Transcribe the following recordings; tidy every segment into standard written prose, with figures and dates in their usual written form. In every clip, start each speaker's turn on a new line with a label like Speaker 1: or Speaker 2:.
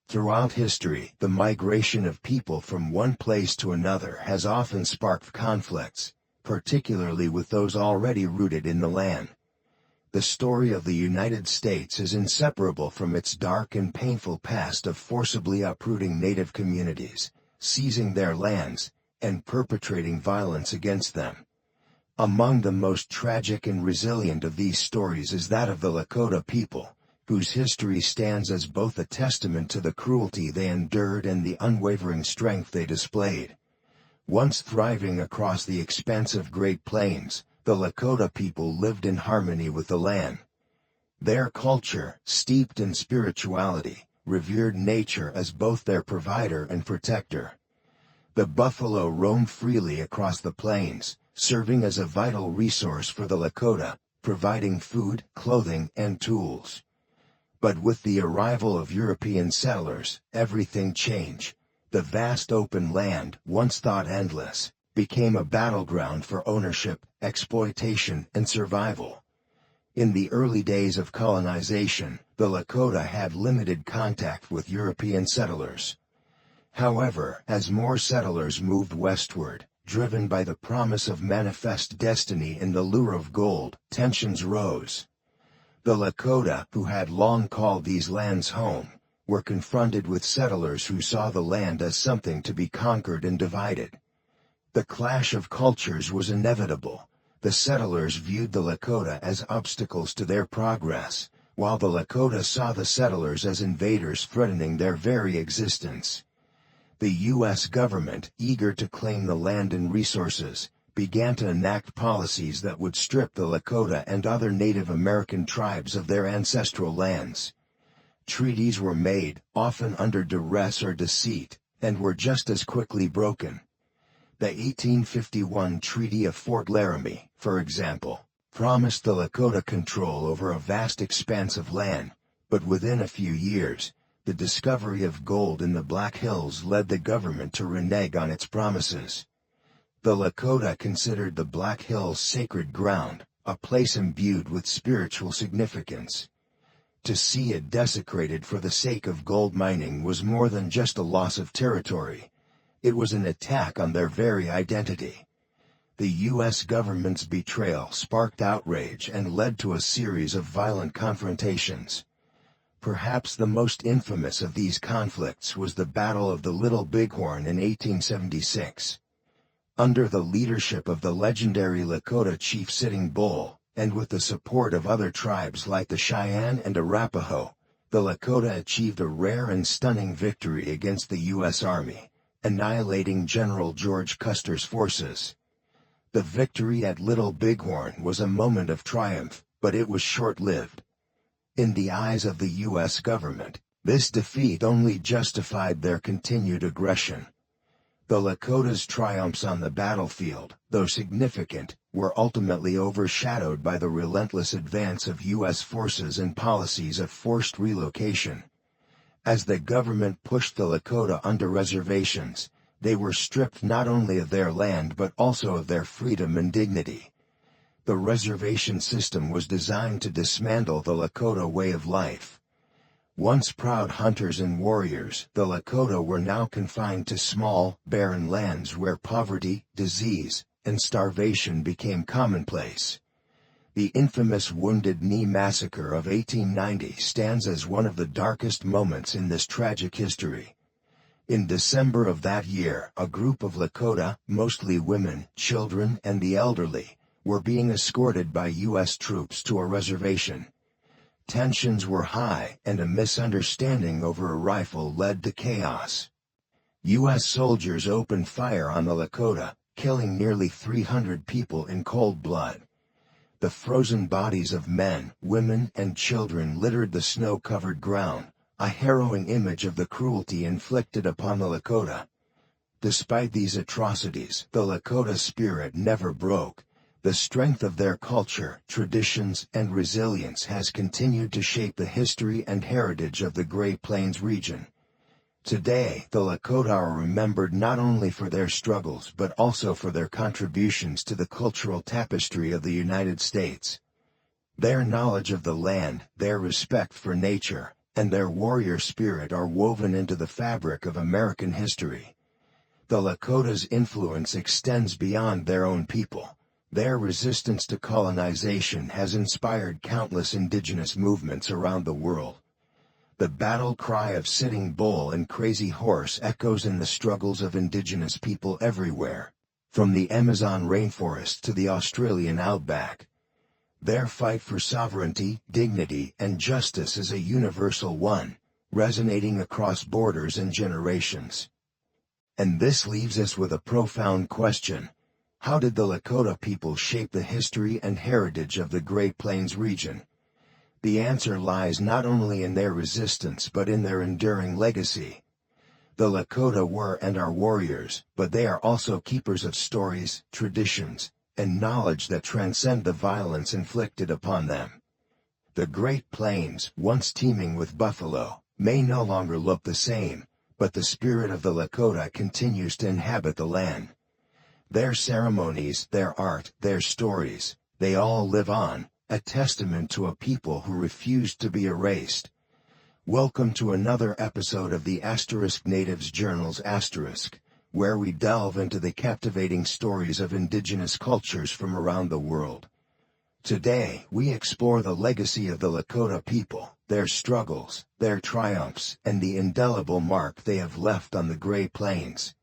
Speaker 1: Throughout history, the migration of people from one place to another has often sparked conflicts, particularly with those already rooted in the land. The story of the United States is inseparable from its dark and painful past of forcibly uprooting native communities, seizing their lands, and perpetrating violence against them. Among the most tragic and resilient of these stories is that of the Lakota people, whose history stands as both a testament to the cruelty they endured and the unwavering strength they displayed. Once thriving across the expansive Great Plains, the Lakota people lived in harmony with the land. Their culture, steeped in spirituality, revered nature as both their provider and protector. The buffalo roamed freely across the plains, serving as a vital resource for the Lakota, providing food, clothing, and tools. But with the arrival of European settlers, everything changed. The vast open land, once thought endless, became a battleground for ownership, exploitation, and survival. In the early days of colonization, the Lakota had limited contact with European settlers. However, as more settlers moved westward, driven by the promise of manifest destiny and the lure of gold, tensions rose. The Lakota, who had long called these lands home, were confronted with settlers who saw the land as something to be conquered and divided. The clash of cultures was inevitable. The settlers viewed the Lakota as obstacles to their progress, while the Lakota saw the settlers as invaders threatening their very existence. The U.S. government, eager to claim the land and resources, began to enact policies that would strip the Lakota and other Native American tribes of their ancestral lands. Treaties were made, often under duress or deceit, and were just as quickly broken. The 1851 Treaty of Fort Laramie, for example, promised the Lakota control over a vast expanse of land, but within a few years, the discovery of gold in the Black Hills led the government to renege on its promises. The Lakota considered the Black Hills sacred ground, a place imbued with spiritual significance. To see it desecrated for the sake of gold mining was more than just a loss of territory. It was an attack on their very identity. The U.S. government's betrayal sparked outrage and led to a series of violent confrontations. Perhaps the most infamous of these conflicts was the Battle of the Little Bighorn in 1876. Under the leadership of the legendary Lakota chief Sitting Bull, and with the support of other tribes like the Cheyenne and Arapaho, the Lakota achieved a rare and stunning victory against the U.S. Army, annihilating General George Custer's forces. The victory at Little Bighorn was a moment of triumph, but it was short-lived. In the eyes of the U.S. government, this defeat only justified their continued aggression. The Lakota's triumphs on the battlefield, though significant, were ultimately overshadowed by the relentless advance of U.S. forces and policies of forced relocation. As the government pushed the Lakota under reservations, they were stripped not only of their land but also of their freedom and dignity. The reservation system was designed to dismantle the Lakota way of life. Once proud hunters and warriors, the Lakota were now confined to small, barren lands where poverty, disease, and starvation became commonplace. The infamous Wounded Knee Massacre of 1890 stands as one of the darkest moments in this tragic history. In December of that year, a group of Lakota, mostly women, children, and the elderly, were being escorted by U.S. troops to a reservation. Tensions were high, and a misunderstanding over a rifle led to chaos. U.S. soldiers opened fire on the Lakota, killing nearly 300 people in cold blood. The frozen bodies of men, women, and children littered the snow-covered ground, a harrowing image of the cruelty inflicted upon the Lakota. Despite these atrocities, the Lakota spirit never broke. The strength of their culture, traditions, and resilience has continued to shape the history and heritage of the Great Plains region. Today, the Lakota are remembered not only for their struggles but also for their contributions to the cultural tapestry of the United States. Their knowledge of the land, their respect for nature, and their warrior spirit are woven into the fabric of American history. The Lakota's influence extends beyond their own people. Their resistance to colonization has inspired countless indigenous movements around the world. The battle cry of Sitting Bull and Crazy Horse echoes in the struggles of indigenous people everywhere, from the Amazon rainforest to the Australian outback. Their fight for sovereignty, dignity, and justice is a universal one, resonating across borders and generations. And this leaves us with a profound question. How did the Lakota people shape the history and heritage of the Great Plains region? The answer lies not only in their resistance but in their enduring legacy. The Lakota were and are warriors, but they are also keepers of stories, traditions, and knowledge that transcend the violence inflicted upon them. The Great Plains, once teeming with buffalo, may no longer look the same, but the spirit of the Lakota continues to inhabit the land. Their ceremonies, their art, their stories, they all live on, a testament to a people who refused to be erased. Welcome to another episode of the Natives Journals *, where we delve into the captivating stories of indigenous cultures from around the world. Today, we explore the legacy of the Lakota people, their struggles, their triumphs, and the indelible mark they have left on the Great Plains.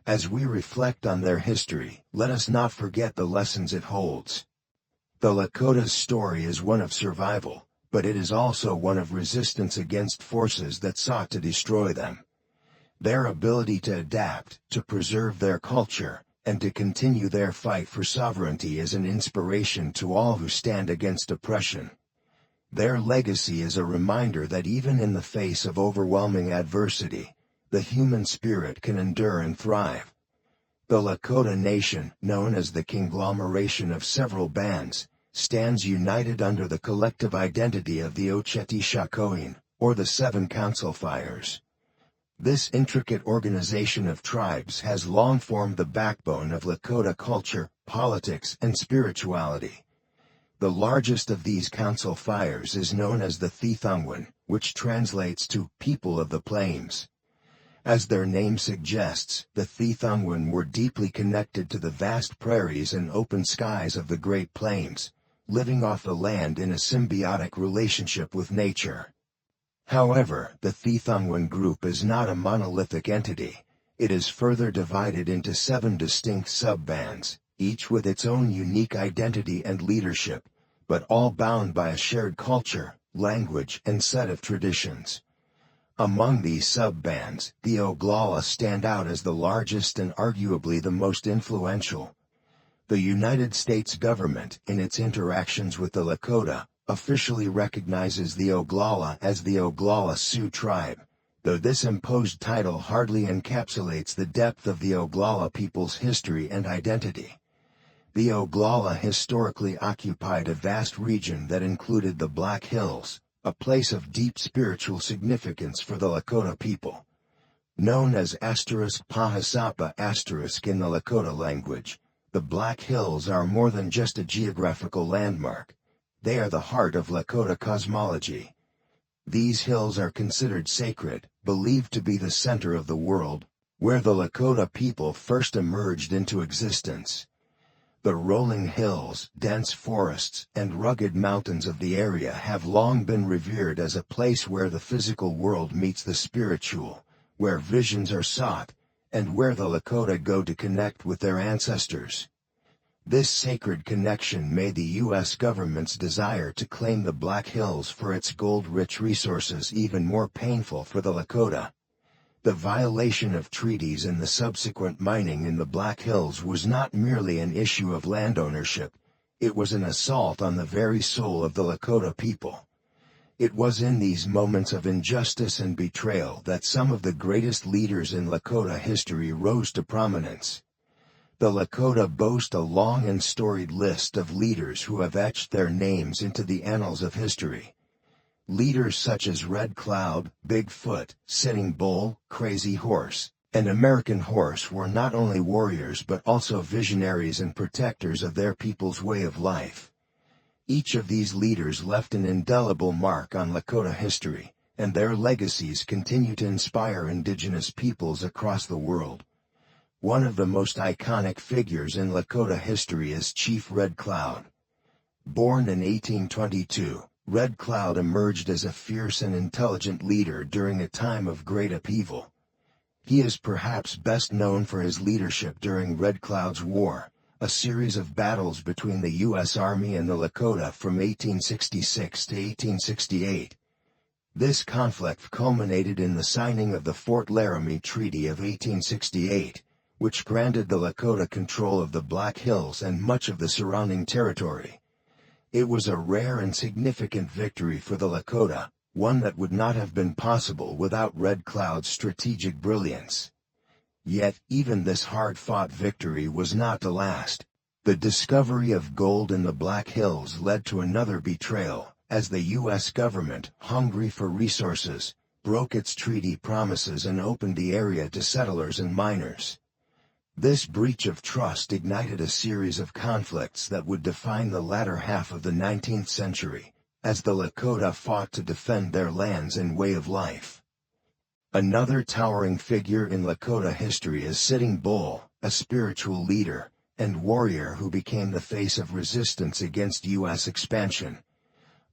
Speaker 1: As we reflect on their history, let us not forget the lessons it holds. The Lakota's story is one of survival, but it is also one of resistance against forces that sought to destroy them. Their ability to adapt, to preserve their culture, and to continue their fight for sovereignty is an inspiration to all who stand against oppression. Their legacy is a reminder that even in the face of overwhelming adversity, the human spirit can endure and thrive. The Lakota Nation, known as the conglomeration of several bands, stands united under the collective identity of the Oceti-Sakowin, or the Seven Council Fires. This intricate organization of tribes has long formed the backbone of Lakota culture, politics, and spirituality. The largest of these council fires is known as the Thethungwin, which translates to People of the Plains. As their name suggests, the Thethungwin were deeply connected to the vast prairies and open skies of the Great Plains, living off the land in a symbiotic relationship with nature. However, the Thethungwin group is not a monolithic entity. It is further divided into 7 distinct sub-bands, each with its own unique identity and leadership, but all bound by a shared culture, language, and set of traditions. Among these sub-bands, the Oglala stand out as the largest and arguably the most influential. The United States government, in its interactions with the Lakota, officially recognizes the Oglala as the Oglala Sioux tribe, though this imposed title hardly encapsulates the depth of the Oglala people's history and identity. The Oglala historically occupied a vast region that included the Black Hills, a place of deep spiritual significance for the Lakota people. Known as *Pahasapa* in the Lakota language, the Black Hills are more than just a geographical landmark. They are the heart of Lakota cosmology. These hills are considered sacred, believed to be the center of the world, where the Lakota people first emerged into existence. The rolling hills, dense forests, and rugged mountains of the area have long been revered as a place where the physical world meets the spiritual, where visions are sought, and where the Lakota go to connect with their ancestors. This sacred connection made the U.S. government's desire to claim the Black Hills for its gold-rich resources even more painful for the Lakota. The violation of treaties and the subsequent mining in the Black Hills was not merely an issue of land ownership, it was an assault on the very soul of the Lakota people. It was in these moments of injustice and betrayal that some of the greatest leaders in Lakota history rose to prominence. The Lakota boast a long and storied list of leaders who have etched their names into the annals of history. Leaders such as Red Cloud, Bigfoot, Sitting Bull, Crazy Horse, and American Horse were not only warriors but also visionaries and protectors of their people's way of life. Each of these leaders left an indelible mark on Lakota history, and their legacies continue to inspire indigenous peoples across the world. One of the most iconic figures in Lakota history is Chief Red Cloud. Born in 1822, Red Cloud emerged as a fierce and intelligent leader during a time of great upheaval. He is perhaps best known for his leadership during Red Cloud's War, a series of battles between the U.S. Army and the Lakota from 1866 to 1868. This conflict culminated in the signing of the Fort Laramie Treaty of 1868, which granted the Lakota control of the Black Hills and much of the surrounding territory. It was a rare and significant victory for the Lakota, one that would not have been possible without Red Cloud's strategic brilliance. Yet, even this hard-fought victory was not to last. The discovery of gold in the Black Hills led to another betrayal, as the U.S. government, hungry for resources, broke its treaty promises and opened the area to settlers and miners. This breach of trust ignited a series of conflicts that would define the latter half of the 19th century, as the Lakota fought to defend their lands and way of life. Another towering figure in Lakota history is Sitting Bull, a spiritual leader and warrior who became the face of resistance against U.S. expansion.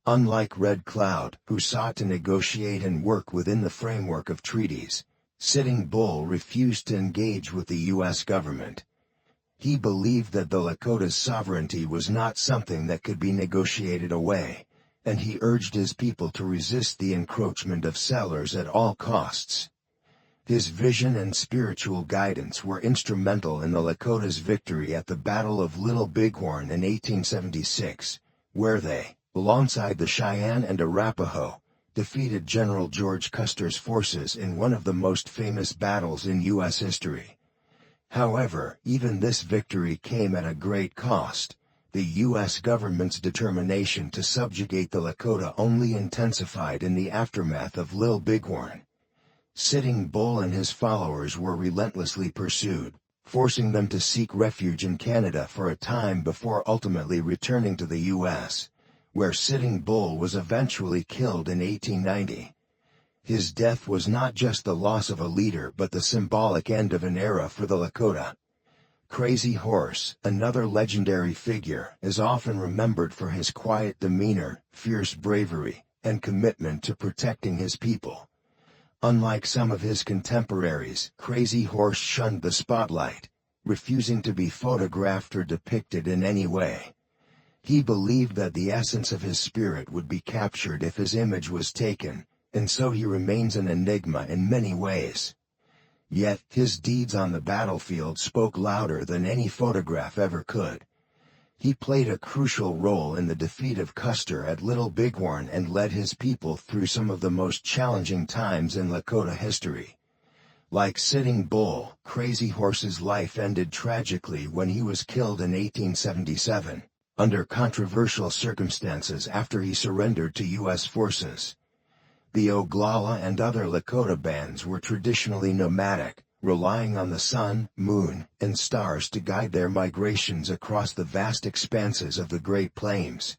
Speaker 1: Unlike Red Cloud, who sought to negotiate and work within the framework of treaties, Sitting Bull refused to engage with the U.S. government. He believed that the Lakota's sovereignty was not something that could be negotiated away, and he urged his people to resist the encroachment of settlers at all costs. His vision and spiritual guidance were instrumental in the Lakota's victory at the Battle of Little Bighorn in 1876, where they, alongside the Cheyenne and Arapaho, defeated General George Custer's forces in one of the most famous battles in U.S. history. However, even this victory came at a great cost. The U.S. government's determination to subjugate the Lakota only intensified in the aftermath of Little Bighorn. Sitting Bull and his followers were relentlessly pursued, forcing them to seek refuge in Canada for a time before ultimately returning to the U.S., where Sitting Bull was eventually killed in 1890. His death was not just the loss of a leader but the symbolic end of an era for the Lakota. Crazy Horse, another legendary figure, is often remembered for his quiet demeanor, fierce bravery, and commitment to protecting his people. Unlike some of his contemporaries, Crazy Horse shunned the spotlight, refusing to be photographed or depicted in any way. He believed that the essence of his spirit would be captured if his image was taken, and so he remains an enigma in many ways. Yet, his deeds on the battlefield spoke louder than any photograph ever could. He played a crucial role in the defeat of Custer at Little Bighorn and led his people through some of the most challenging times in Lakota history. Like Sitting Bull, Crazy Horse's life ended tragically when he was killed in 1877. Under controversial circumstances after he surrendered to U.S. forces. The Oglala and other Lakota bands were traditionally nomadic, relying on the sun, moon, and stars to guide their migrations across the vast expanses of the Great Plains.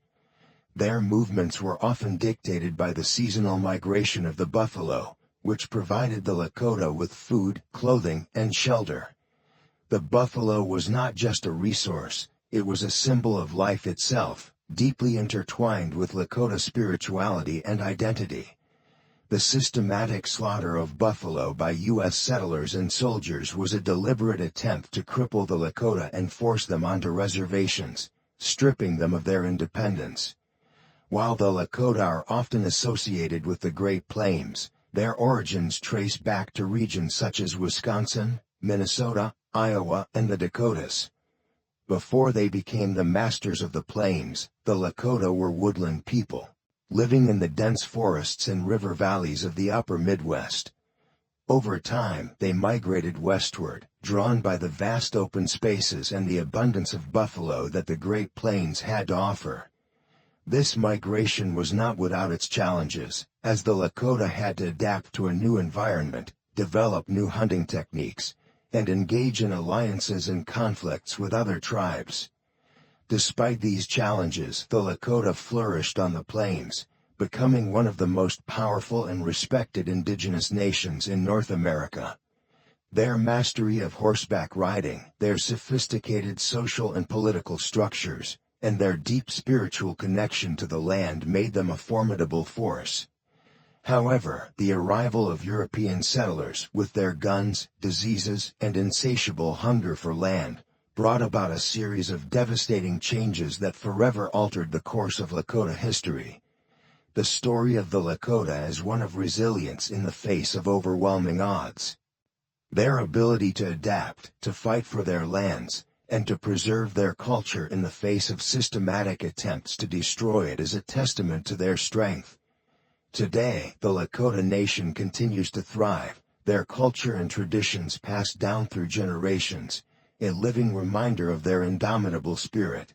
Speaker 1: Their movements were often dictated by the seasonal migration of the buffalo, which provided the Lakota with food, clothing, and shelter. The buffalo was not just a resource, it was a symbol of life itself, deeply intertwined with Lakota spirituality and identity. The systematic slaughter of buffalo by U.S. settlers and soldiers was a deliberate attempt to cripple the Lakota and force them onto reservations, stripping them of their independence. While the Lakota are often associated with the Great Plains, their origins trace back to regions such as Wisconsin, Minnesota, Iowa, and the Dakotas. Before they became the masters of the plains, the Lakota were woodland people, living in the dense forests and river valleys of the upper Midwest. Over time, they migrated westward, drawn by the vast open spaces and the abundance of buffalo that the Great Plains had to offer. This migration was not without its challenges, as the Lakota had to adapt to a new environment, develop new hunting techniques, and engage in alliances and conflicts with other tribes. Despite these challenges, the Lakota flourished on the plains, becoming one of the most powerful and respected indigenous nations in North America. Their mastery of horseback riding, their sophisticated social and political structures, and their deep spiritual connection to the land made them a formidable force. However, the arrival of European settlers, with their guns, diseases, and insatiable hunger for land, brought about a series of devastating changes that forever altered the course of Lakota history. The story of the Lakota is one of resilience in the face of overwhelming odds. Their ability to adapt, to fight for their lands, and to preserve their culture in the face of systematic attempts to destroy it is a testament to their strength. Today, the Lakota Nation continues to thrive, their culture and traditions passed down through generations, a living reminder of their indomitable spirit.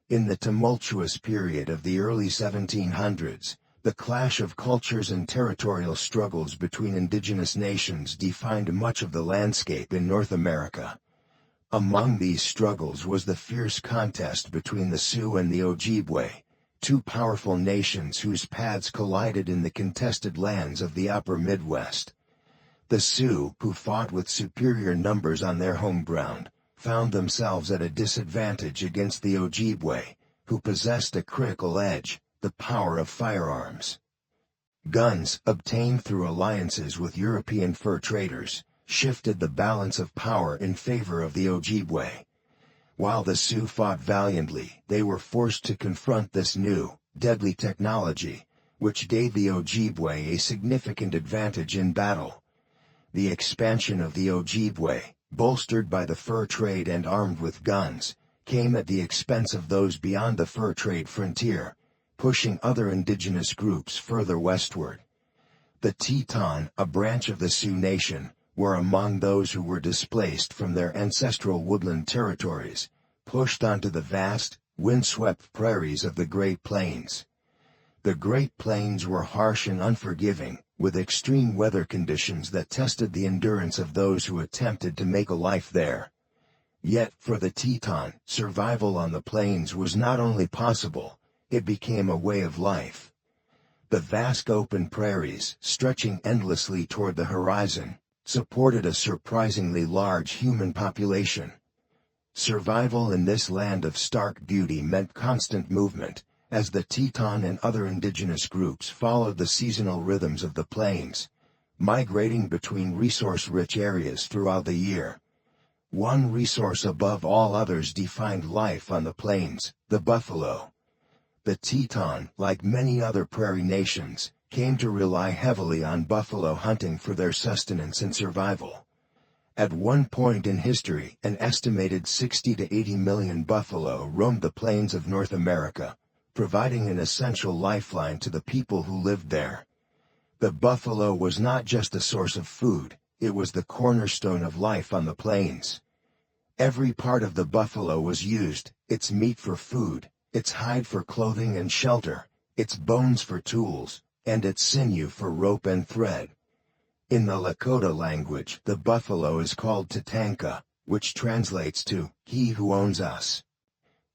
Speaker 1: In the tumultuous period of the early 1700s, the clash of cultures and territorial struggles between indigenous nations defined much of the landscape in North America. Among these struggles was the fierce contest between the Sioux and the Ojibwe, two powerful nations whose paths collided in the contested lands of the upper Midwest. The Sioux, who fought with superior numbers on their home ground, found themselves at a disadvantage against the Ojibwe, who possessed a critical edge, the power of firearms. Guns, obtained through alliances with European fur traders, shifted the balance of power in favor of the Ojibwe. While the Sioux fought valiantly, they were forced to confront this new, deadly technology, which gave the Ojibwe a significant advantage in battle. The expansion of the Ojibwe, bolstered by the fur trade and armed with guns, came at the expense of those beyond the fur trade frontier, pushing other indigenous groups further westward. The Teton, a branch of the Sioux Nation, were among those who were displaced from their ancestral woodland territories, pushed onto the vast, windswept prairies of the Great Plains. The Great Plains were harsh and unforgiving, with extreme weather conditions that tested the endurance of those who attempted to make a life there. Yet, for the Teton, survival on the plains was not only possible, it became a way of life. The vast open prairies, stretching endlessly toward the horizon, supported a surprisingly large human population. Survival in this land of stark beauty meant constant movement, as the Teton and other indigenous groups followed the seasonal rhythms of the plains, migrating between resource-rich areas throughout the year. One resource above all others defined life on the plains, the buffalo. The Teton, like many other prairie nations, came to rely heavily on buffalo hunting for their sustenance and survival. At one point in history, an estimated 60 to 80 million buffalo roamed the plains of North America, providing an essential lifeline to the people who lived there. The buffalo was not just a source of food, it was the cornerstone of life on the plains. Every part of the buffalo was used, its meat for food, its hide for clothing and shelter, its bones for tools, and its sinew for rope and thread. In the Lakota language, the buffalo is called Tatanka, which translates to, "He who owns us."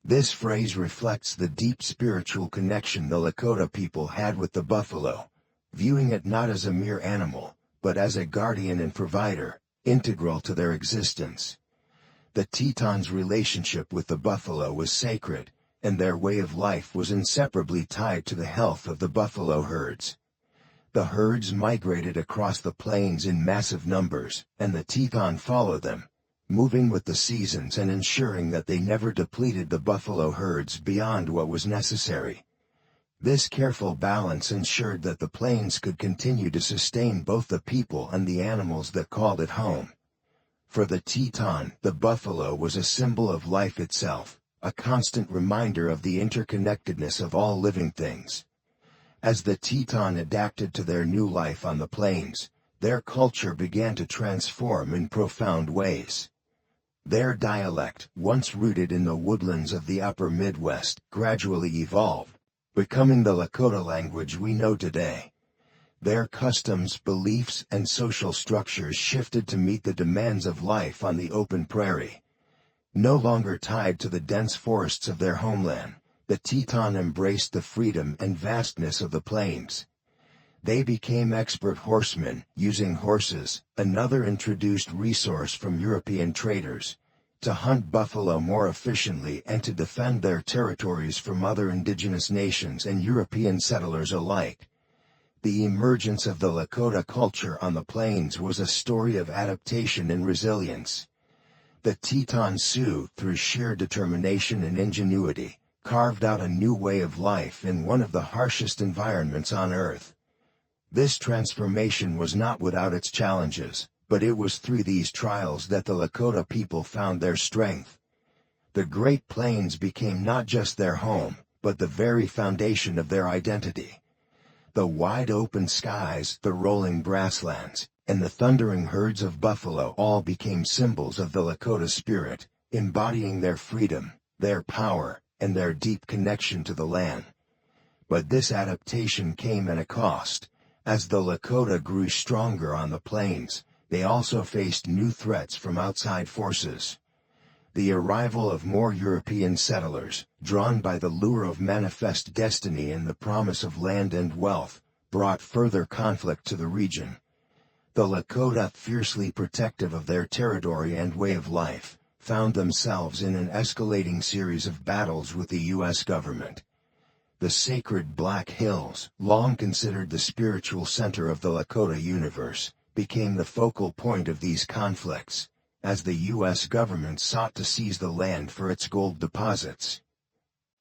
Speaker 1: This phrase reflects the deep spiritual connection the Lakota people had with the buffalo, viewing it not as a mere animal, but as a guardian and provider, integral to their existence. The Tetons' relationship with the buffalo was sacred, and their way of life was inseparably tied to the health of the buffalo herds. The herds migrated across the plains in massive numbers, and the Teton followed them, moving with the seasons and ensuring that they never depleted the buffalo herds beyond what was necessary. This careful balance ensured that the plains could continue to sustain both the people and the animals that called it home. For the Teton, the buffalo was a symbol of life itself, a constant reminder of the interconnectedness of all living things. As the Teton adapted to their new life on the plains, their culture began to transform in profound ways. Their dialect, once rooted in the woodlands of the upper Midwest, gradually evolved, becoming the Lakota language we know today. Their customs, beliefs, and social structures shifted to meet the demands of life on the open prairie. No longer tied to the dense forests of their homeland, the Teton embraced the freedom and vastness of the plains. They became expert horsemen, using horses, another introduced resource from European traders, to hunt buffalo more efficiently and to defend their territories from other indigenous nations and European settlers alike. The emergence of the Lakota culture on the plains was a story of adaptation and resilience. The Teton Sioux, through sheer determination and ingenuity, carved out a new way of life in one of the harshest environments on Earth. This transformation was not without its challenges, but it was through these trials that the Lakota people found their strength. The Great Plains became not just their home, but the very foundation of their identity. The wide open skies, the rolling grasslands, and the thundering herds of buffalo all became symbols of the Lakota spirit, embodying their freedom, their power, and their deep connection to the land. But this adaptation came at a cost. As the Lakota grew stronger on the plains, they also faced new threats from outside forces. The arrival of more European settlers, drawn by the lure of manifest destiny and the promise of land and wealth, brought further conflict to the region. The Lakota, fiercely protective of their territory and way of life, found themselves in an escalating series of battles with the U.S. government. The sacred Black Hills, long considered the spiritual center of the Lakota universe, became the focal point of these conflicts, as the U.S. government sought to seize the land for its gold deposits.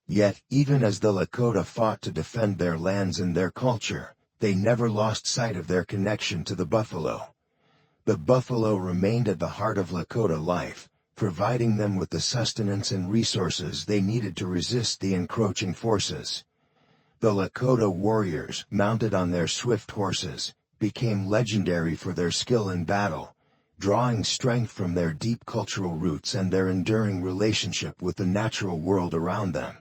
Speaker 1: Yet, even as the Lakota fought to defend their lands and their culture, they never lost sight of their connection to the buffalo. The buffalo remained at the heart of Lakota life, providing them with the sustenance and resources they needed to resist the encroaching forces. The Lakota warriors, mounted on their swift horses, became legendary for their skill in battle, drawing strength from their deep cultural roots and their enduring relationship with the natural world around them.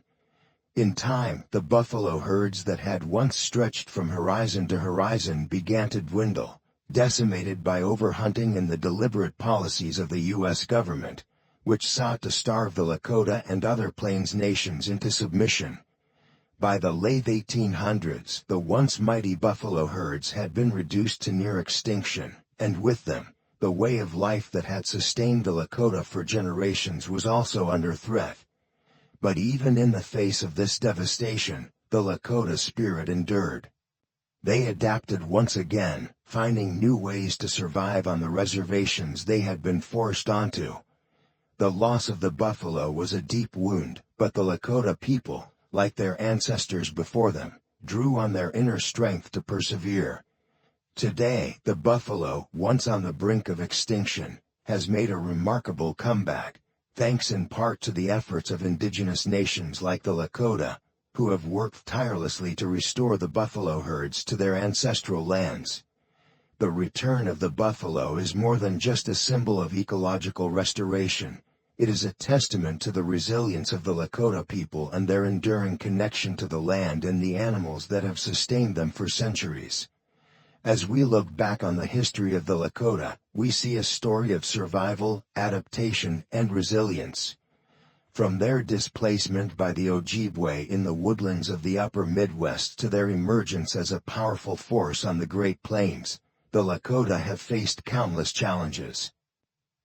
Speaker 1: In time, the buffalo herds that had once stretched from horizon to horizon began to dwindle, decimated by overhunting and the deliberate policies of the U.S. government, which sought to starve the Lakota and other Plains nations into submission. By the late 1800s, the once mighty buffalo herds had been reduced to near extinction, and with them, the way of life that had sustained the Lakota for generations was also under threat. But even in the face of this devastation, the Lakota spirit endured. They adapted once again, finding new ways to survive on the reservations they had been forced onto. The loss of the buffalo was a deep wound, but the Lakota people, like their ancestors before them, drew on their inner strength to persevere. Today, the buffalo, once on the brink of extinction, has made a remarkable comeback, thanks in part to the efforts of indigenous nations like the Lakota, who have worked tirelessly to restore the buffalo herds to their ancestral lands. The return of the buffalo is more than just a symbol of ecological restoration. It is a testament to the resilience of the Lakota people and their enduring connection to the land and the animals that have sustained them for centuries. As we look back on the history of the Lakota, we see a story of survival, adaptation, and resilience. From their displacement by the Ojibwe in the woodlands of the upper Midwest to their emergence as a powerful force on the Great Plains, the Lakota have faced countless challenges.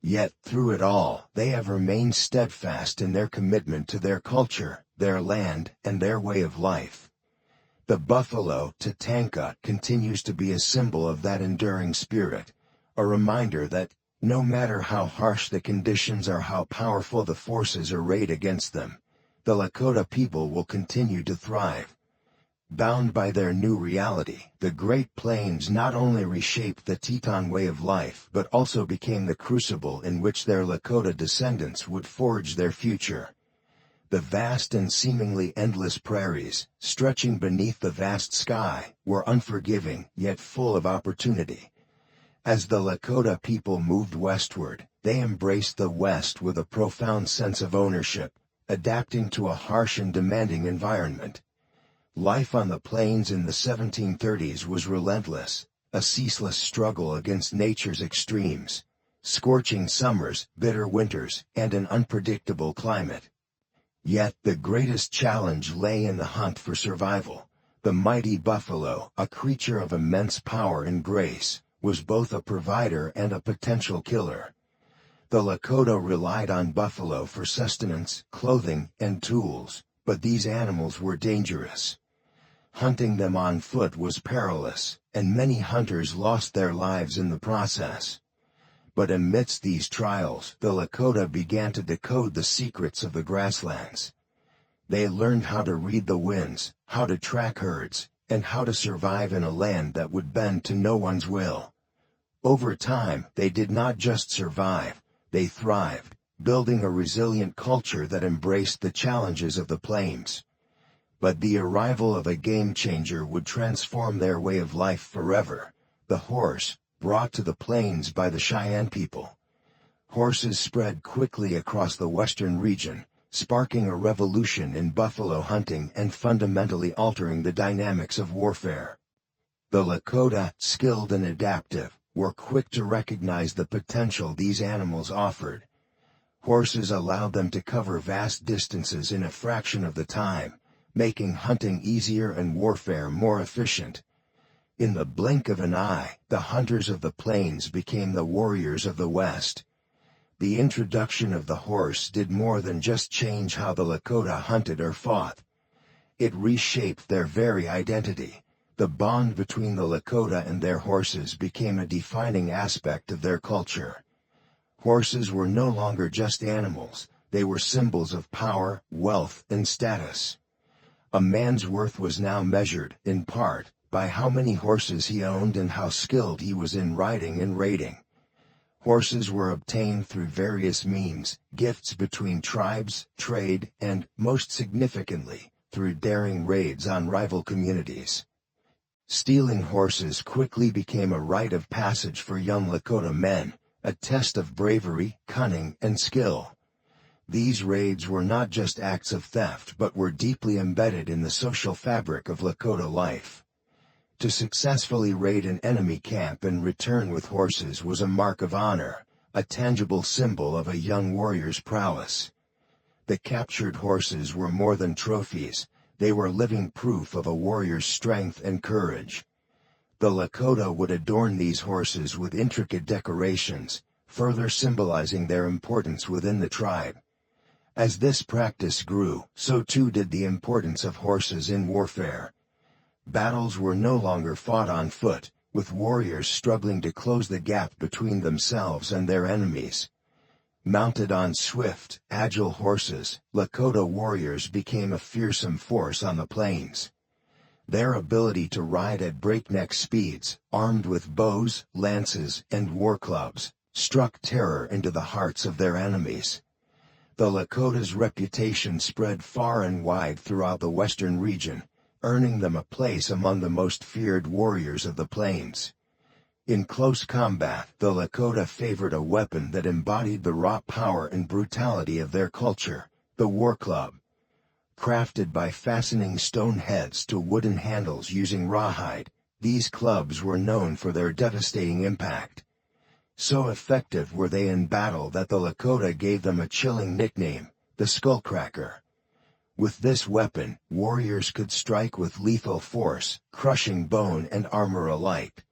Speaker 1: Yet, through it all, they have remained steadfast in their commitment to their culture, their land, and their way of life. The buffalo, Tatanka, continues to be a symbol of that enduring spirit, a reminder that, no matter how harsh the conditions or how powerful the forces arrayed against them, the Lakota people will continue to thrive. Bound by their new reality, the Great Plains not only reshaped the Teton way of life but also became the crucible in which their Lakota descendants would forge their future. The vast and seemingly endless prairies, stretching beneath the vast sky, were unforgiving yet full of opportunity. As the Lakota people moved westward, they embraced the West with a profound sense of ownership, adapting to a harsh and demanding environment. Life on the plains in the 1730s was relentless, a ceaseless struggle against nature's extremes, scorching summers, bitter winters, and an unpredictable climate. Yet the greatest challenge lay in the hunt for survival. The mighty buffalo, a creature of immense power and grace, was both a provider and a potential killer. The Lakota relied on buffalo for sustenance, clothing, and tools, but these animals were dangerous. Hunting them on foot was perilous, and many hunters lost their lives in the process. But amidst these trials, the Lakota began to decode the secrets of the grasslands. They learned how to read the winds, how to track herds, and how to survive in a land that would bend to no one's will. Over time, they did not just survive, they thrived, building a resilient culture that embraced the challenges of the plains. But the arrival of a game-changer would transform their way of life forever: the horse, brought to the plains by the Cheyenne people. Horses spread quickly across the western region, sparking a revolution in buffalo hunting and fundamentally altering the dynamics of warfare. The Lakota, skilled and adaptive, were quick to recognize the potential these animals offered. Horses allowed them to cover vast distances in a fraction of the time, making hunting easier and warfare more efficient. In the blink of an eye, the hunters of the plains became the warriors of the West. The introduction of the horse did more than just change how the Lakota hunted or fought. It reshaped their very identity. The bond between the Lakota and their horses became a defining aspect of their culture. Horses were no longer just animals, they were symbols of power, wealth, and status. A man's worth was now measured, in part, by how many horses he owned and how skilled he was in riding and raiding. Horses were obtained through various means: gifts between tribes, trade, and, most significantly, through daring raids on rival communities. Stealing horses quickly became a rite of passage for young Lakota men, a test of bravery, cunning, and skill. These raids were not just acts of theft but were deeply embedded in the social fabric of Lakota life. To successfully raid an enemy camp and return with horses was a mark of honor, a tangible symbol of a young warrior's prowess. The captured horses were more than trophies, they were living proof of a warrior's strength and courage. The Lakota would adorn these horses with intricate decorations, further symbolizing their importance within the tribe. As this practice grew, so too did the importance of horses in warfare. Battles were no longer fought on foot, with warriors struggling to close the gap between themselves and their enemies. Mounted on swift, agile horses, Lakota warriors became a fearsome force on the plains. Their ability to ride at breakneck speeds, armed with bows, lances, and war clubs, struck terror into the hearts of their enemies. The Lakota's reputation spread far and wide throughout the western region, earning them a place among the most feared warriors of the plains. In close combat, the Lakota favored a weapon that embodied the raw power and brutality of their culture: the war club. Crafted by fastening stone heads to wooden handles using rawhide, these clubs were known for their devastating impact. So effective were they in battle that the Lakota gave them a chilling nickname: the Skullcracker. With this weapon, warriors could strike with lethal force, crushing bone and armor alike.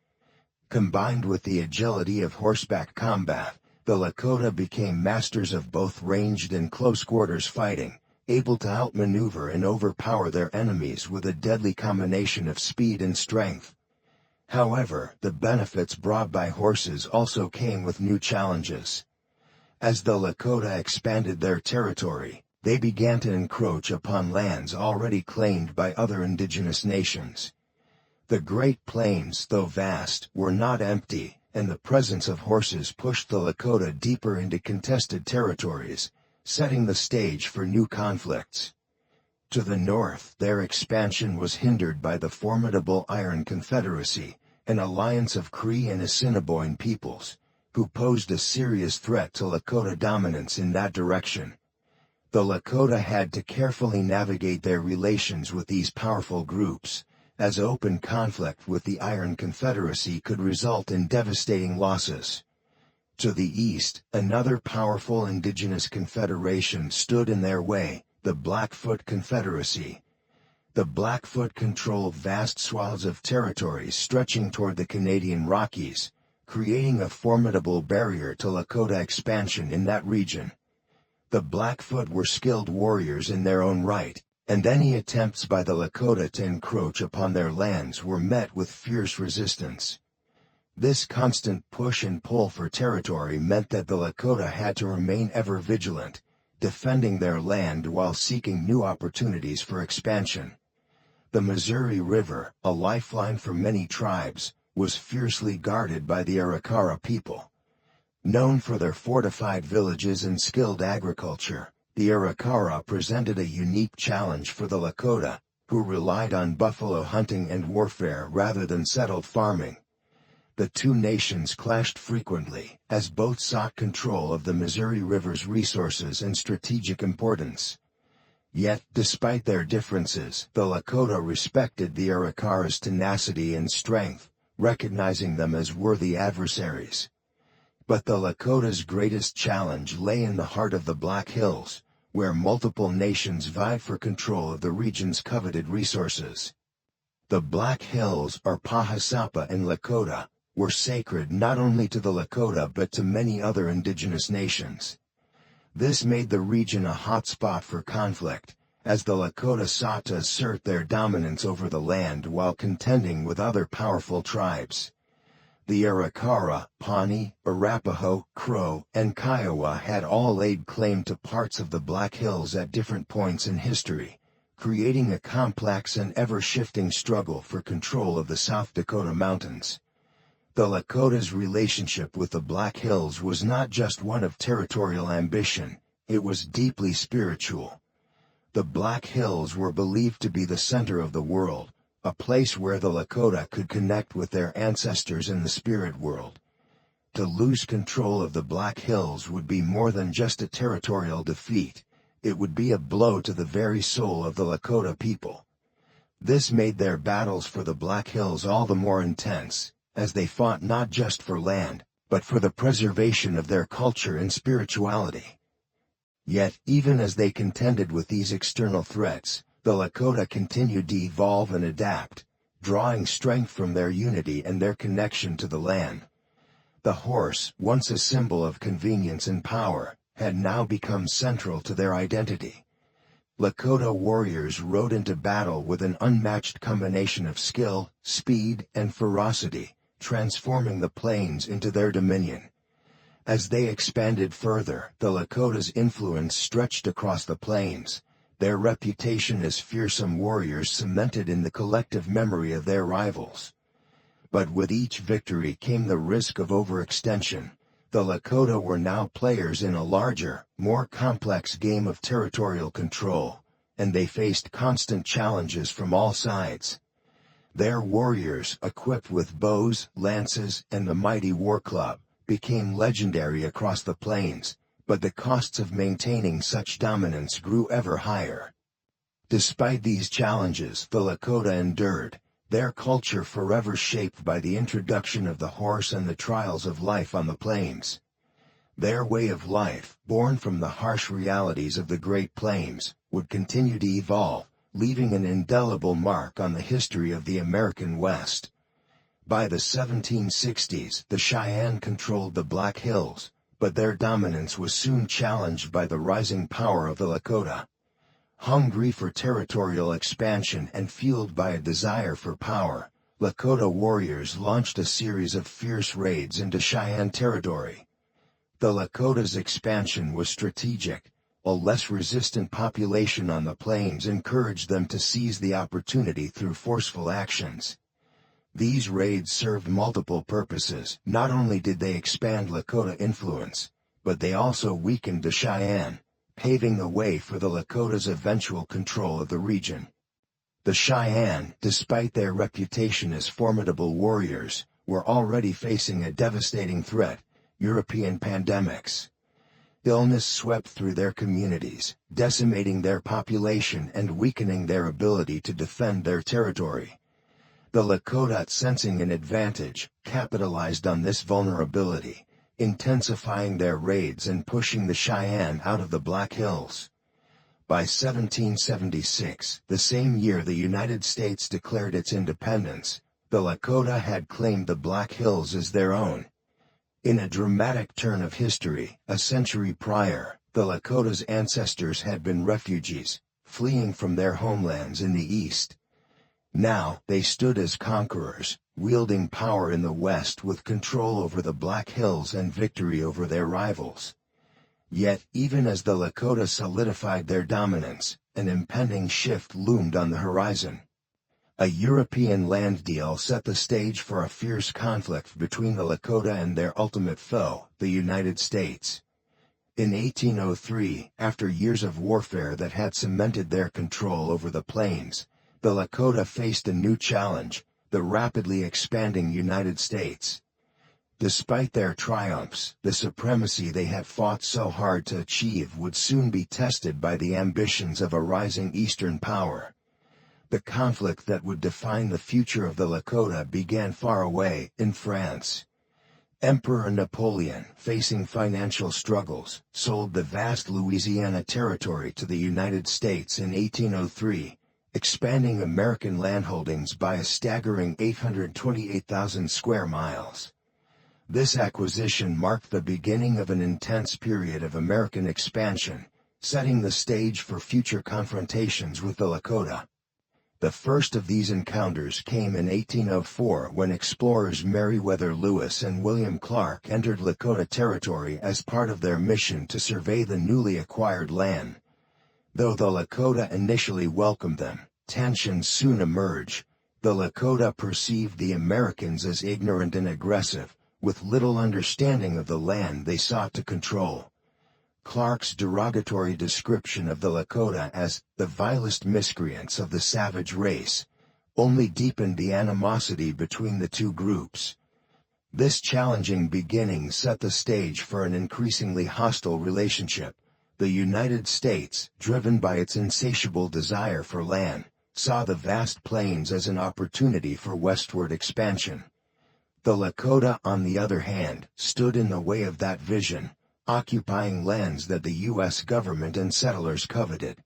Speaker 1: Combined with the agility of horseback combat, the Lakota became masters of both ranged and close-quarters fighting, able to outmaneuver and overpower their enemies with a deadly combination of speed and strength. However, the benefits brought by horses also came with new challenges. As the Lakota expanded their territory, they began to encroach upon lands already claimed by other indigenous nations. The Great Plains, though vast, were not empty, and the presence of horses pushed the Lakota deeper into contested territories, setting the stage for new conflicts. To the north, their expansion was hindered by the formidable Iron Confederacy, an alliance of Cree and Assiniboine peoples, who posed a serious threat to Lakota dominance in that direction. The Lakota had to carefully navigate their relations with these powerful groups, as open conflict with the Iron Confederacy could result in devastating losses. To the east, another powerful indigenous confederation stood in their way, The Blackfoot Confederacy. The Blackfoot controlled vast swaths of territory stretching toward the Canadian Rockies, creating a formidable barrier to Lakota expansion in that region. The Blackfoot were skilled warriors in their own right, and any attempts by the Lakota to encroach upon their lands were met with fierce resistance. This constant push and pull for territory meant that the Lakota had to remain ever vigilant, defending their land while seeking new opportunities for expansion. The Missouri River, a lifeline for many tribes, was fiercely guarded by the Arikara people. Known for their fortified villages and skilled agriculture, the Arikara presented a unique challenge for the Lakota, who relied on buffalo hunting and warfare rather than settled farming. The two nations clashed frequently, as both sought control of the Missouri River's resources and strategic importance. Yet, despite their differences, the Lakota respected the Arikara's tenacity and strength, recognizing them as worthy adversaries. But the Lakota's greatest challenge lay in the heart of the Black Hills, where multiple nations vied for control of the region's coveted resources. The Black Hills, or Pahasapa in Lakota, were sacred not only to the Lakota but to many other indigenous nations. This made the region a hotspot for conflict, as the Lakota sought to assert their dominance over the land while contending with other powerful tribes. The Arikara, Pawnee, Arapaho, Crow, and Kiowa had all laid claim to parts of the Black Hills at different points in history, creating a complex and ever-shifting struggle for control of the South Dakota mountains. The Lakota's relationship with the Black Hills was not just one of territorial ambition, it was deeply spiritual. The Black Hills were believed to be the center of the world, a place where the Lakota could connect with their ancestors in the spirit world. To lose control of the Black Hills would be more than just a territorial defeat, it would be a blow to the very soul of the Lakota people. This made their battles for the Black Hills all the more intense, as they fought not just for land, but for the preservation of their culture and spirituality. Yet, even as they contended with these external threats, the Lakota continued to evolve and adapt, drawing strength from their unity and their connection to the land. The horse, once a symbol of convenience and power, had now become central to their identity. Lakota warriors rode into battle with an unmatched combination of skill, speed, and ferocity, transforming the plains into their dominion. As they expanded further, the Lakota's influence stretched across the plains, their reputation as fearsome warriors cemented in the collective memory of their rivals. But with each victory came the risk of overextension. The Lakota were now players in a larger, more complex game of territorial control, and they faced constant challenges from all sides. Their warriors, equipped with bows, lances, and the mighty war club, became legendary across the plains, but the costs of maintaining such dominance grew ever higher. Despite these challenges the Lakota endured, their culture forever shaped by the introduction of the horse and the trials of life on the plains. Their way of life, born from the harsh realities of the Great Plains, would continue to evolve, leaving an indelible mark on the history of the American West. By the 1760s, the Cheyenne controlled the Black Hills, but their dominance was soon challenged by the rising power of the Lakota. Hungry for territorial expansion and fueled by a desire for power, Lakota warriors launched a series of fierce raids into Cheyenne territory. The Lakota's expansion was strategic. A less resistant population on the plains encouraged them to seize the opportunity through forceful actions. These raids served multiple purposes. Not only did they expand Lakota influence, but they also weakened the Cheyenne, paving the way for the Lakota's eventual control of the region. The Cheyenne, despite their reputation as formidable warriors, were already facing a devastating threat: European pandemics. Illness swept through their communities, decimating their population and weakening their ability to defend their territory. The Lakota, sensing an advantage, capitalized on this vulnerability, intensifying their raids and pushing the Cheyenne out of the Black Hills. By 1776, the same year the United States declared its independence, the Lakota had claimed the Black Hills as their own. In a dramatic turn of history, a century prior, the Lakota's ancestors had been refugees, fleeing from their homelands in the east. Now, they stood as conquerors, wielding power in the west with control over the Black Hills and victory over their rivals. Yet, even as the Lakota solidified their dominance, an impending shift loomed on the horizon. A European land deal set the stage for a fierce conflict between the Lakota and their ultimate foe, the United States. In 1803, after years of warfare that had cemented their control over the plains, the Lakota faced a new challenge, the rapidly expanding United States. Despite their triumphs, the supremacy they had fought so hard to achieve would soon be tested by the ambitions of a rising Eastern power. The conflict that would define the future of the Lakota began far away, in France. Emperor Napoleon, facing financial struggles, sold the vast Louisiana Territory to the United States in 1803, expanding American landholdings by a staggering 828,000 square miles. This acquisition marked the beginning of an intense period of American expansion, setting the stage for future confrontations with the Lakota. The first of these encounters came in 1804 when explorers Meriwether Lewis and William Clark entered Lakota territory as part of their mission to survey the newly acquired land. Though the Lakota initially welcomed them, tensions soon emerged. The Lakota perceived the Americans as ignorant and aggressive, with little understanding of the land they sought to control. Clark's derogatory description of the Lakota as the vilest miscreants of the savage race only deepened the animosity between the two groups. This challenging beginning set the stage for an increasingly hostile relationship. The United States, driven by its insatiable desire for land, saw the vast plains as an opportunity for westward expansion. The Lakota, on the other hand, stood in the way of that vision, occupying lands that the U.S. government and settlers coveted.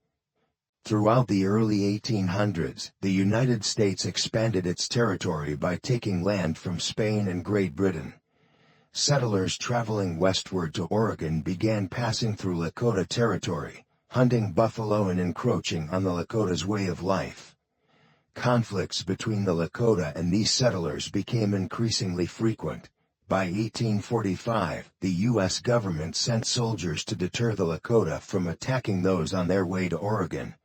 Speaker 1: Throughout the early 1800s, the United States expanded its territory by taking land from Spain and Great Britain. Settlers traveling westward to Oregon began passing through Lakota territory, hunting buffalo and encroaching on the Lakota's way of life. Conflicts between the Lakota and these settlers became increasingly frequent. By 1845, the U.S. government sent soldiers to deter the Lakota from attacking those on their way to Oregon.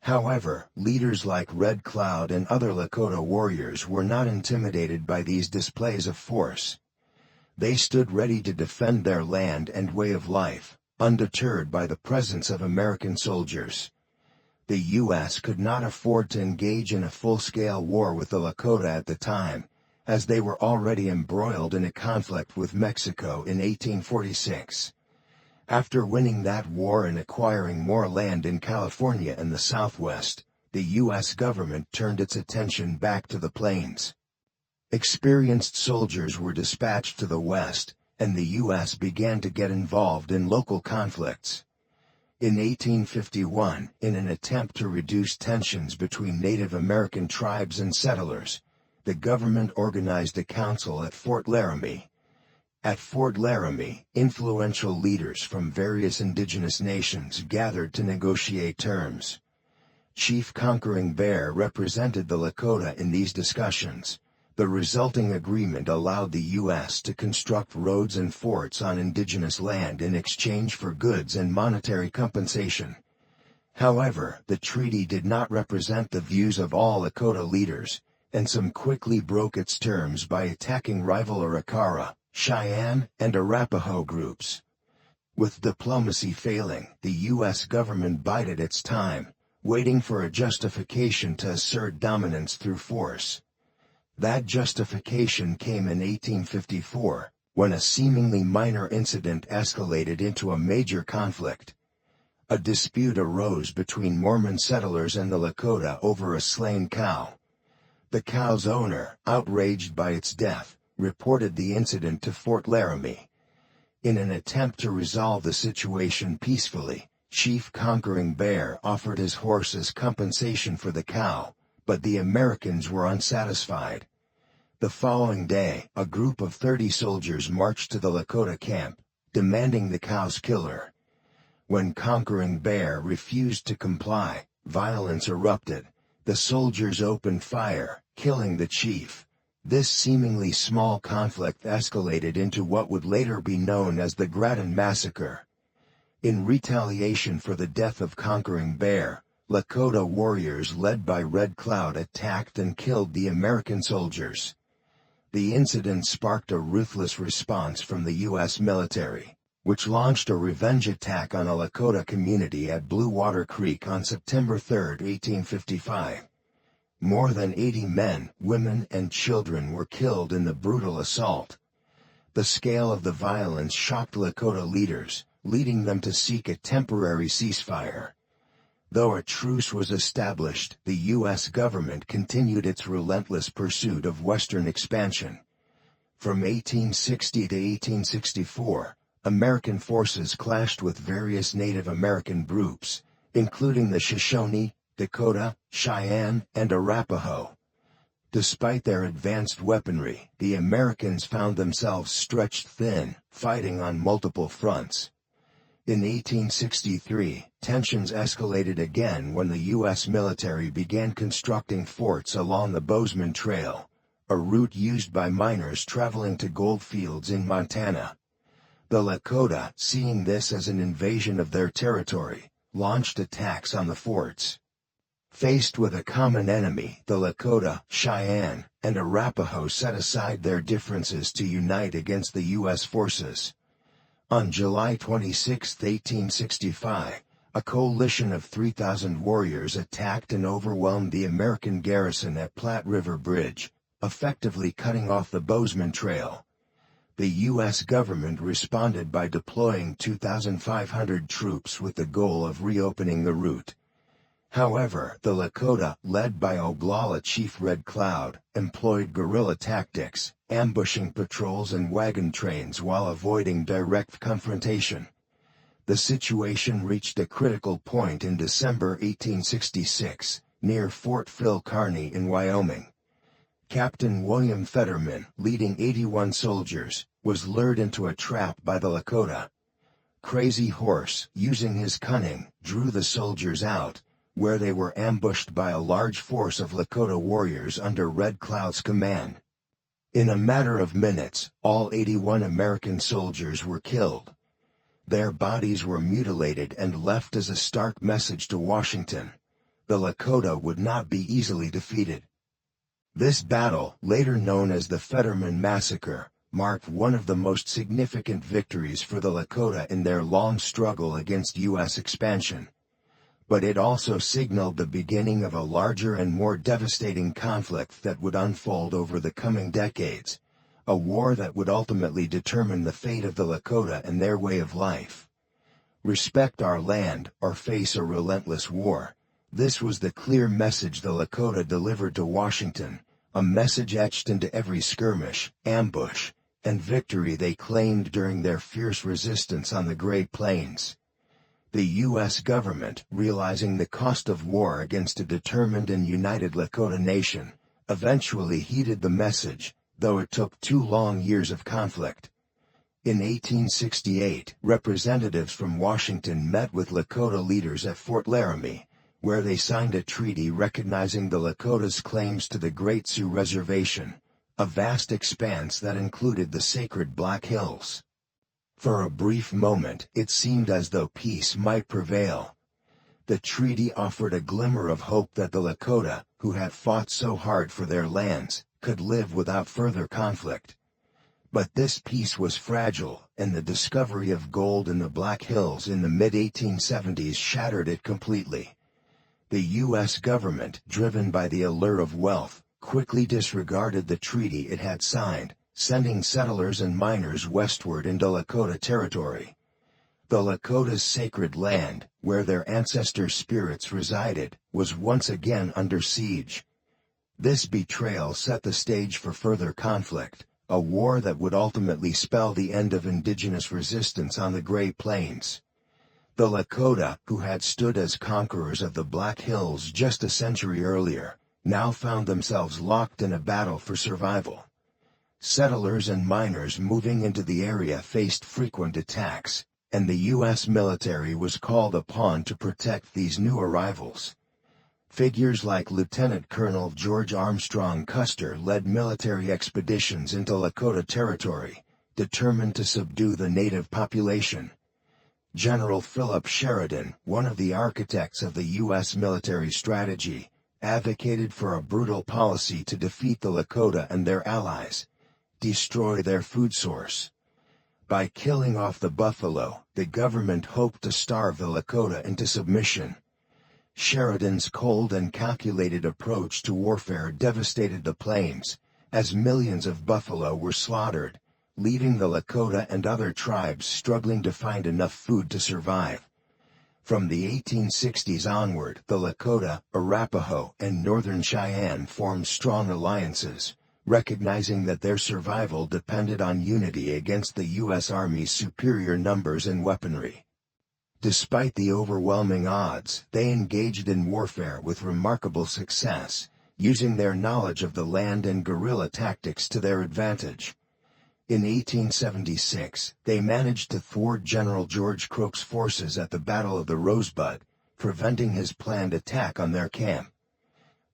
Speaker 1: However, leaders like Red Cloud and other Lakota warriors were not intimidated by these displays of force. They stood ready to defend their land and way of life, undeterred by the presence of American soldiers. The U.S. could not afford to engage in a full-scale war with the Lakota at the time, as they were already embroiled in a conflict with Mexico in 1846. After winning that war and acquiring more land in California and the Southwest, the U.S. government turned its attention back to the plains. Experienced soldiers were dispatched to the West, and the U.S. began to get involved in local conflicts. In 1851, in an attempt to reduce tensions between Native American tribes and settlers, the government organized a council at Fort Laramie. At Fort Laramie, influential leaders from various indigenous nations gathered to negotiate terms. Chief Conquering Bear represented the Lakota in these discussions. The resulting agreement allowed the U.S. to construct roads and forts on indigenous land in exchange for goods and monetary compensation. However, the treaty did not represent the views of all Lakota leaders, and some quickly broke its terms by attacking rival Arikara, Cheyenne, and Arapaho groups. With diplomacy failing, the U.S. government bided its time, waiting for a justification to assert dominance through force. That justification came in 1854, when a seemingly minor incident escalated into a major conflict. A dispute arose between Mormon settlers and the Lakota over a slain cow. The cow's owner, outraged by its death, reported the incident to Fort Laramie. In an attempt to resolve the situation peacefully, Chief Conquering Bear offered his horse as compensation for the cow, but the Americans were unsatisfied. The following day, a group of 30 soldiers marched to the Lakota camp, demanding the cow's killer. When Conquering Bear refused to comply, violence erupted. The soldiers opened fire, killing the chief. This seemingly small conflict escalated into what would later be known as the Grattan Massacre. In retaliation for the death of Conquering Bear, Lakota warriors led by Red Cloud attacked and killed the American soldiers. The incident sparked a ruthless response from the U.S. military, which launched a revenge attack on a Lakota community at Blue Water Creek on September 3, 1855. More than 80 men, women, and children were killed in the brutal assault. The scale of the violence shocked Lakota leaders, leading them to seek a temporary ceasefire. Though a truce was established, the U.S. government continued its relentless pursuit of Western expansion. From 1860 to 1864, American forces clashed with various Native American groups, including the Shoshone, Dakota, Cheyenne, and Arapaho. Despite their advanced weaponry, the Americans found themselves stretched thin, fighting on multiple fronts. In 1863, tensions escalated again when the U.S. military began constructing forts along the Bozeman Trail, a route used by miners traveling to gold fields in Montana. The Lakota, seeing this as an invasion of their territory, launched attacks on the forts. Faced with a common enemy, the Lakota, Cheyenne, and Arapaho set aside their differences to unite against the U.S. forces. On July 26, 1865, a coalition of 3,000 warriors attacked and overwhelmed the American garrison at Platte River Bridge, effectively cutting off the Bozeman Trail. The U.S. government responded by deploying 2,500 troops with the goal of reopening the route. However, the Lakota, led by Oglala Chief Red Cloud, employed guerrilla tactics, ambushing patrols and wagon trains while avoiding direct confrontation. The situation reached a critical point in December 1866, near Fort Phil Kearny in Wyoming. Captain William Fetterman, leading 81 soldiers, was lured into a trap by the Lakota. Crazy Horse, using his cunning, drew the soldiers out, where they were ambushed by a large force of Lakota warriors under Red Cloud's command. In a matter of minutes, all 81 American soldiers were killed. Their bodies were mutilated and left as a stark message to Washington: the Lakota would not be easily defeated. This battle, later known as the Fetterman Massacre, marked one of the most significant victories for the Lakota in their long struggle against U.S. expansion. But it also signaled the beginning of a larger and more devastating conflict that would unfold over the coming decades, a war that would ultimately determine the fate of the Lakota and their way of life. Respect our land, or face a relentless war. This was the clear message the Lakota delivered to Washington, a message etched into every skirmish, ambush, and victory they claimed during their fierce resistance on the Great Plains. The U.S. government, realizing the cost of war against a determined and united Lakota nation, eventually heeded the message, though it took 2 long years of conflict. In 1868, representatives from Washington met with Lakota leaders at Fort Laramie, where they signed a treaty recognizing the Lakota's claims to the Great Sioux Reservation, a vast expanse that included the sacred Black Hills. For a brief moment, it seemed as though peace might prevail. The treaty offered a glimmer of hope that the Lakota, who had fought so hard for their lands, could live without further conflict. But this peace was fragile, and the discovery of gold in the Black Hills in the mid-1870s shattered it completely. The U.S. government, driven by the allure of wealth, quickly disregarded the treaty it had signed, sending settlers and miners westward into Lakota territory. The Lakota's sacred land, where their ancestors' spirits resided, was once again under siege. This betrayal set the stage for further conflict, a war that would ultimately spell the end of indigenous resistance on the Great Plains. The Lakota, who had stood as conquerors of the Black Hills just a century earlier, now found themselves locked in a battle for survival. Settlers and miners moving into the area faced frequent attacks, and the U.S. military was called upon to protect these new arrivals. Figures like Lieutenant Colonel George Armstrong Custer led military expeditions into Lakota territory, determined to subdue the native population. General Philip Sheridan, one of the architects of the U.S. military strategy, advocated for a brutal policy to defeat the Lakota and their allies, destroy their food source. By killing off the buffalo, the government hoped to starve the Lakota into submission. Sheridan's cold and calculated approach to warfare devastated the plains, as millions of buffalo were slaughtered, leaving the Lakota and other tribes struggling to find enough food to survive. From the 1860s onward, the Lakota, Arapaho, and Northern Cheyenne formed strong alliances, recognizing that their survival depended on unity against the U.S. Army's superior numbers and weaponry. Despite the overwhelming odds, they engaged in warfare with remarkable success, using their knowledge of the land and guerrilla tactics to their advantage. In 1876, they managed to thwart General George Crook's forces at the Battle of the Rosebud, preventing his planned attack on their camp.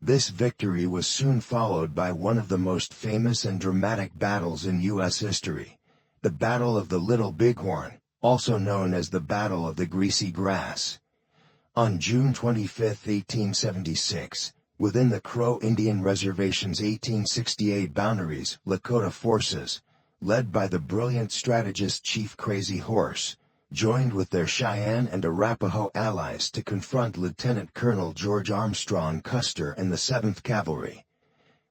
Speaker 1: This victory was soon followed by one of the most famous and dramatic battles in U.S. history, the Battle of the Little Bighorn, also known as the Battle of the Greasy Grass. On June 25, 1876, within the Crow Indian Reservation's 1868 boundaries, Lakota forces, led by the brilliant strategist Chief Crazy Horse, joined with their Cheyenne and Arapaho allies to confront Lieutenant Colonel George Armstrong Custer and the 7th Cavalry.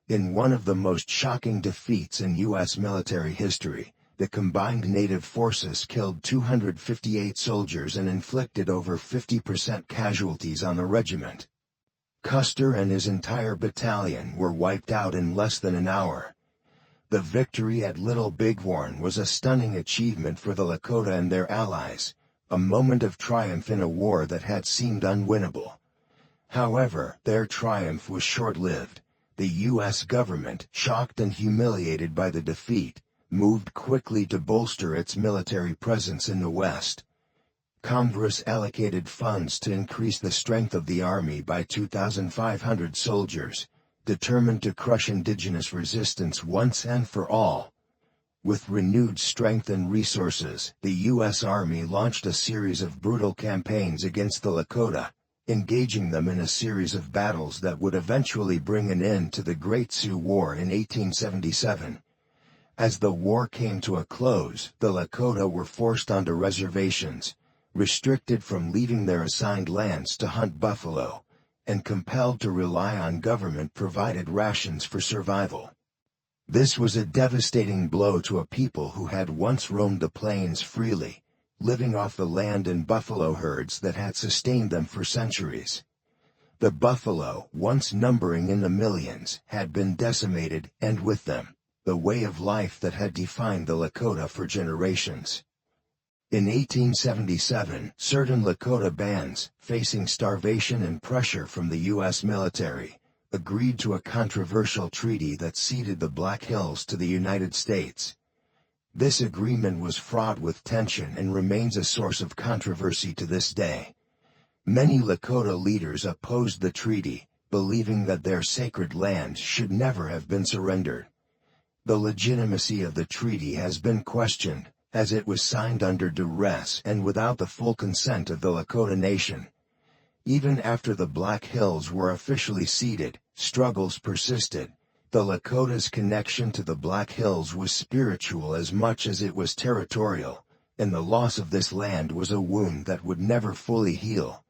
Speaker 1: In one of the most shocking defeats in U.S. military history, the combined native forces killed 258 soldiers and inflicted over 50% casualties on the regiment. Custer and his entire battalion were wiped out in less than an hour. The victory at Little Bighorn was a stunning achievement for the Lakota and their allies, a moment of triumph in a war that had seemed unwinnable. However, their triumph was short-lived. The U.S. government, shocked and humiliated by the defeat, moved quickly to bolster its military presence in the West. Congress allocated funds to increase the strength of the Army by 2,500 soldiers, determined to crush indigenous resistance once and for all. With renewed strength and resources, the U.S. Army launched a series of brutal campaigns against the Lakota, engaging them in a series of battles that would eventually bring an end to the Great Sioux War in 1877. As the war came to a close, the Lakota were forced onto reservations, restricted from leaving their assigned lands to hunt buffalo, and compelled to rely on government-provided rations for survival. This was a devastating blow to a people who had once roamed the plains freely, living off the land and buffalo herds that had sustained them for centuries. The buffalo, once numbering in the millions, had been decimated, and with them, the way of life that had defined the Lakota for generations. In 1877, certain Lakota bands, facing starvation and pressure from the U.S. military, agreed to a controversial treaty that ceded the Black Hills to the United States. This agreement was fraught with tension and remains a source of controversy to this day. Many Lakota leaders opposed the treaty, believing that their sacred land should never have been surrendered. The legitimacy of the treaty has been questioned, as it was signed under duress and without the full consent of the Lakota Nation. Even after the Black Hills were officially ceded, struggles persisted. The Lakota's connection to the Black Hills was spiritual as much as it was territorial, and the loss of this land was a wound that would never fully heal.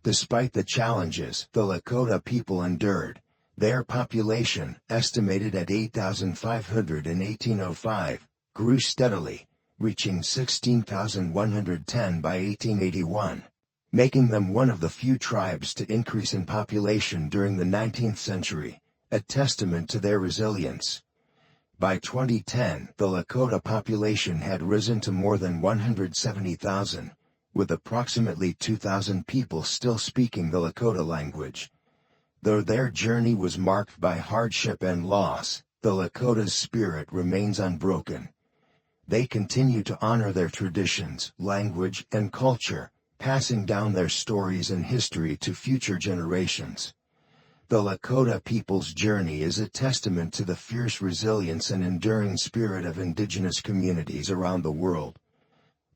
Speaker 1: Despite the challenges the Lakota people endured, their population, estimated at 8,500 in 1805, grew steadily, reaching 16,110 by 1881, making them one of the few tribes to increase in population during the 19th century, a testament to their resilience. By 2010, the Lakota population had risen to more than 170,000, with approximately 2,000 people still speaking the Lakota language. Though their journey was marked by hardship and loss, the Lakota's spirit remains unbroken. They continue to honor their traditions, language, and culture, passing down their stories and history to future generations. The Lakota people's journey is a testament to the fierce resilience and enduring spirit of indigenous communities around the world.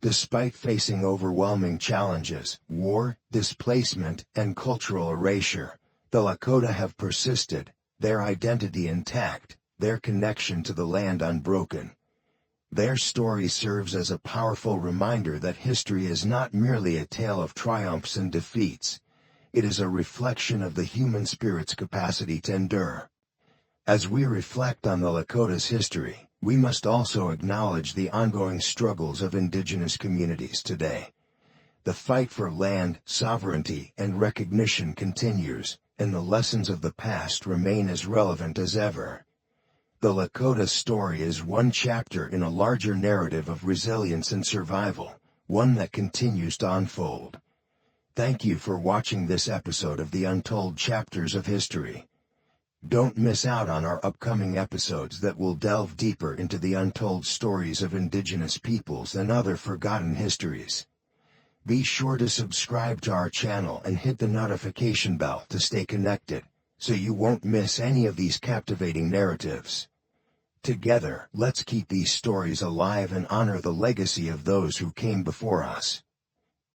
Speaker 1: Despite facing overwhelming challenges, war, displacement, and cultural erasure, the Lakota have persisted, their identity intact, their connection to the land unbroken. Their story serves as a powerful reminder that history is not merely a tale of triumphs and defeats. It is a reflection of the human spirit's capacity to endure. As we reflect on the Lakota's history, we must also acknowledge the ongoing struggles of indigenous communities today. The fight for land, sovereignty, and recognition continues, and the lessons of the past remain as relevant as ever. The Lakota story is one chapter in a larger narrative of resilience and survival, one that continues to unfold. Thank you for watching this episode of the Untold Chapters of History. Don't miss out on our upcoming episodes that will delve deeper into the untold stories of indigenous peoples and other forgotten histories. Be sure to subscribe to our channel and hit the notification bell to stay connected, so you won't miss any of these captivating narratives. Together, let's keep these stories alive and honor the legacy of those who came before us.